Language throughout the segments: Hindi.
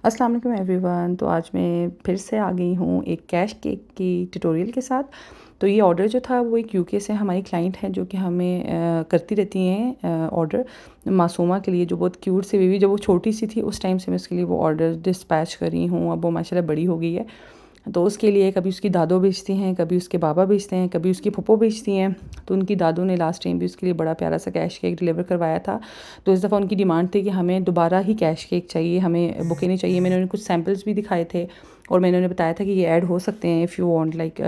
अस्सलाम वालेकुम एवरीवन। तो आज मैं फिर से आ गई हूँ एक कैश केक की ट्यूटोरियल के साथ। तो ये ऑर्डर जो था वो एक यूके से हमारी क्लाइंट है जो कि हमें करती रहती हैं ऑर्डर मासूमा के लिए, जो बहुत क्यूट सी बेबी, जब वो छोटी सी थी उस टाइम से मैं उसके लिए वो ऑर्डर डिस्पैच कर रही हूँ। अब वो माशाल्लाह बड़ी हो गई है, तो उसके लिए कभी उसकी दादो भेजती हैं, कभी उसके बाबा भेजते हैं, कभी उसकी फूफो भेजती हैं। तो उनकी दादू ने लास्ट टाइम भी उसके लिए बड़ा प्यारा सा कैश केक डिलीवर करवाया था। तो इस दफ़ा उनकी डिमांड थी कि हमें दोबारा ही कैश केक चाहिए, हमें बुके नहीं चाहिए। मैंने उन्हें कुछ सैम्पल्स भी दिखाए थे और मैंने उन्हें बताया था कि ये ऐड हो सकते हैं, if you want like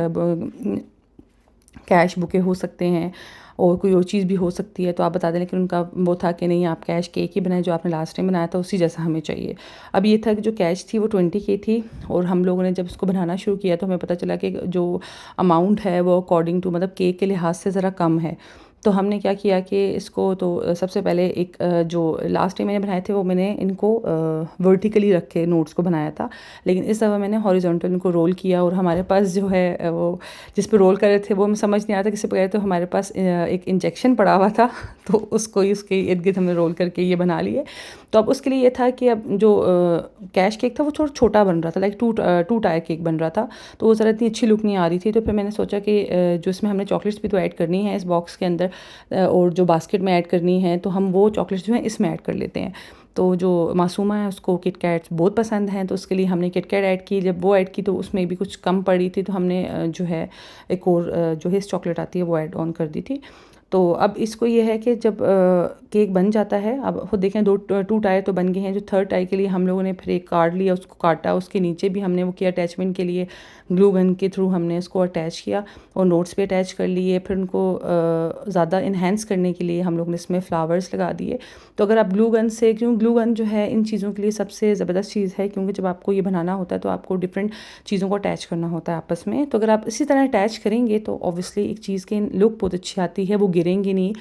cash bouquet हो सकते हैं और कोई और चीज़ भी हो सकती है। तो आप बता दें, लेकिन उनका वो था कि नहीं, आप कैश केक ही बनाएं जो आपने लास्ट टाइम बनाया था उसी जैसा हमें चाहिए। अब ये था कि जो कैश थी वो 20K थी और हम लोगों ने जब इसको बनाना शुरू किया तो हमें पता चला कि जो अमाउंट है वो अकॉर्डिंग टू मतलब केक के लिहाज से ज़रा कम है। तो हमने क्या किया कि इसको तो सबसे पहले एक जो लास्ट टाइम मैंने बनाए थे वो मैंने इनको वर्टिकली रख के नोट्स को बनाया था, लेकिन इस दफ़ा मैंने हॉरिजॉन्टल इनको रोल किया। और हमारे पास जो है वो जिस पे रोल कर रहे थे वो हमें समझ नहीं आ रहा था किसी पे, तो हमारे पास एक इंजेक्शन पड़ा हुआ था तो उसको ही उसके इर्द गिर्द हमने रोल करके ये बना लिए। तो अब उसके लिए ये था कि अब जो कैश केक था वो थोड़ा छोटा बन रहा था, लाइक टू टायर केक बन रहा था, तो वो ज़रा इतनी अच्छी लुक नहीं आ रही थी। तो फिर मैंने सोचा कि जो इसमें हमने चॉकलेट्स भी तो ऐड करनी है इस बॉक्स के अंदर और जो बास्केट में ऐड करनी है, तो हम वो चॉकलेट्स जो हैं इसमें ऐड कर लेते हैं। तो जो मासूमा है उसको किट कैट्स बहुत पसंद हैं, तो उसके लिए हमने किट कैट ऐड की। जब वो ऐड की तो उसमें भी कुछ कम पड़ी थी, तो हमने जो है एक और जो हिस चॉकलेट आती है वो ऐड ऑन कर दी थी। तो अब इसको ये है कि जब केक बन जाता है, अब खुद देखें टू टायर तो बन गए हैं। जो थर्ड टायर के लिए हम लोगों ने फिर एक कार्ड लिया, उसको काटा, उसके नीचे भी हमने वो किया अटैचमेंट के लिए, ग्लू गन के थ्रू हमने इसको अटैच किया और नोट्स पे अटैच कर लिए। फिर उनको ज़्यादा इन्हेंस करने के लिए हम लोग ने इसमें फ्लावर्स लगा दिए। तो अगर आप ग्लू गन से, क्यों ग्लू गन जो है इन चीज़ों के लिए सबसे ज़बरदस्त चीज़ है, क्योंकि जब आपको ये बनाना होता है तो आपको डिफरेंट चीज़ों को अटैच करना होता है आपस में। तो अगर आप इसी तरह अटैच करेंगे तो ऑब्वियसली एक चीज़ की लुक बहुत अच्छी आती है, वो गिरेंगे नहीं,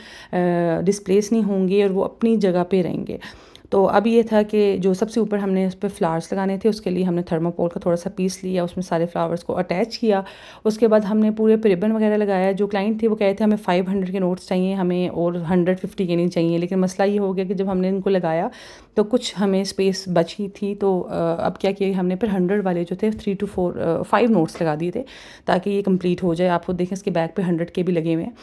डिस्प्लेस नहीं होंगे और वो अपनी जगह पे रहेंगे। तो अब ये था कि जो सबसे ऊपर हमने उस पर फ्लावर्स लगाने थे, उसके लिए हमने थर्माकोल का थोड़ा सा पीस लिया, उसमें सारे फ्लावर्स को अटैच किया। उसके बाद हमने पूरे पे रिबन वगैरह लगाया। जो क्लाइंट थे वो कहे थे हमें 500 के नोट्स चाहिए हमें और 150 के नहीं चाहिए, लेकिन मसला ये हो गया कि जब हमने इनको लगाया तो कुछ हमें स्पेस बची थी। तो अब क्या किया, हमने फिर 100 वाले जो थे 5 नोट्स लगा दिए थे ताकि ये कंप्लीट हो जाए। आप खुद देखें इसके बैक पे 100 के भी लगे हुए हैं।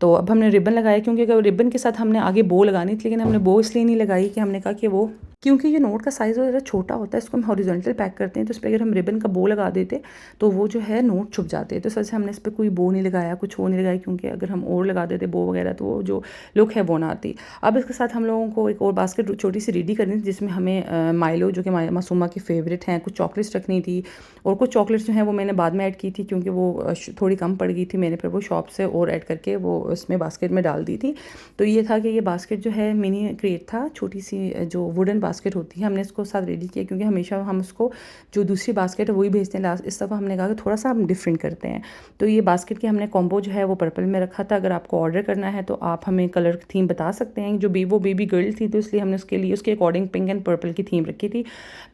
तो अब हमने रिबन लगाया, क्योंकि अगर रिबन के साथ हमने आगे बो लगानी थी, लेकिन हमने बो इसलिए नहीं लगाई कि हमने कहा कि वो, क्योंकि ये नोट का साइज़ ज़रा छोटा होता है, इसको हम हॉरिजॉन्टल पैक करते हैं, तो इस पर अगर हम रिबन का बो लगा देते तो वो जो है नोट छुप जाते हैं। तो इस वजह से हमने इस पर कोई बो नहीं लगाया, कुछ वो नहीं लगाया, क्योंकि अगर हम और लगा देते बो वगैरह तो वो जो लुक है वो ना आती। अब इसके साथ हम लोगों को एक और बास्केट छोटी सी रेडी करनी थी, जिसमें हमें माइलो जो कि मासूमा की फेवरेट हैं, कुछ चॉकलेट्स रखनी थी। और कुछ चॉकलेट्स जो हैं वो मैंने बाद में ऐड की थी, क्योंकि वो थोड़ी कम पड़ गई थी, मैंने फिर वो शॉप से और ऐड करके वो उसमें बास्केट में डाल दी थी। तो ये था कि ये बास्केट जो है मिनी क्रेट था, छोटी सी जो वुडन बास्केट होती है, हमने इसको साथ रेडी किया, क्योंकि हमेशा हम उसको जो दूसरी बास्केट है वही भेजते हैं लास्ट। इस दफ़ा हमने कहा कि थोड़ा सा हम डिफरेंट करते हैं। तो ये बास्केट की हमने कॉम्बो जो है वो पर्पल में रखा था। अगर आपको ऑर्डर करना है तो आप हमें कलर थीम बता सकते हैं। जो वो बेबी गर्ल थी तो इसलिए हमने उसके लिए उसके अकॉर्डिंग पिंक एंड पर्पल की थीम रखी थी।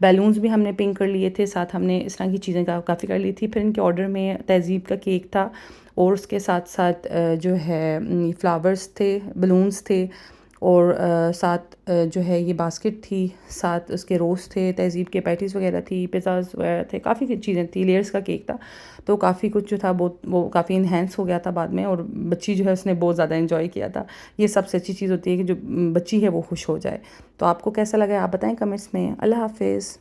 बैलून्स भी हमने पिंक कर लिए थे, साथ हमने इस तरह की चीज़ें काफ़ी कर ली थी। फिर इनके ऑर्डर में तहज़ीब का केक था और उसके साथ साथ जो है फ्लावर्स थे, बलून्स थे और साथ जो है ये बास्केट थी, साथ उसके रोज़ थे, तहज़ीब के पैटीज़ वगैरह थी, पिज़्ज़ाज़ वगैरह थे, काफ़ी चीज़ें थी, लेयर्स का केक था। तो काफ़ी कुछ जो था बहुत वो काफ़ी इन्हेंस हो गया था बाद में, और बच्ची जो है उसने बहुत ज़्यादा एंजॉय किया था। ये सबसे अच्छी चीज़ होती है कि जो बच्ची है वो खुश हो जाए। तो आपको कैसा लगा आप बताएं कमेंट्स में। अल्लाह हाफ़िज़।